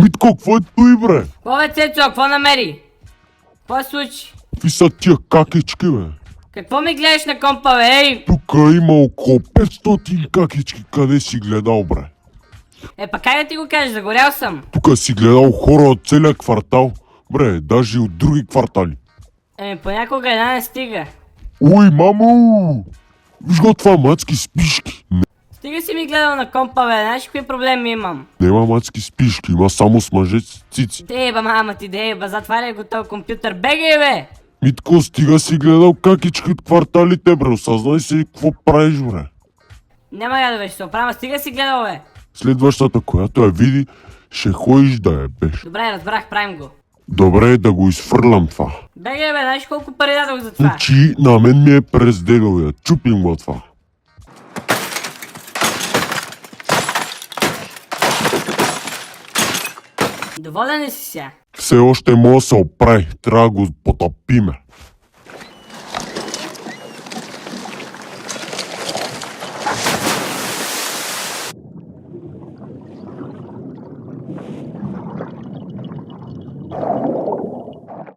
Митко, какво е той, бре? Какво бе, Цецо, какво намери? Какво се случи? Какви са тия какички, бе? Какво ми гледаш на компа, бе, ей? Тук има около 500 какички, къде си гледал, бре? Па как да ти го кажеш, загорял съм. Тук си гледал хора от целия квартал, бре, даже и от други квартали. Понякога една не стига. Ой, мамо! Виж го това, мацки спишки. Стига си ми гледал на компа, бе, знаеш какви проблеми имам? Нема мацки спишки, има само с мъже с цици. Деба, мама ти, деба, затваряй го този компютър, бегай, бе! Митко, стига си гледал какички от кварталите, бре, осъзнай си какво правиш, бре. Няма я да бе, ще се оправя, стига си гледал, бе! Следващата, която я види, ще ходиш да я беш. Добре, разбрах, правим го. Добре е да го изфърлям това. Бегай, бе, знаеш колко пари дадох за това? Значи на мен ми е през деговия. Чупим го това. Доволен ли си сега? Все още може да се оправи. Трябва да го потопиме.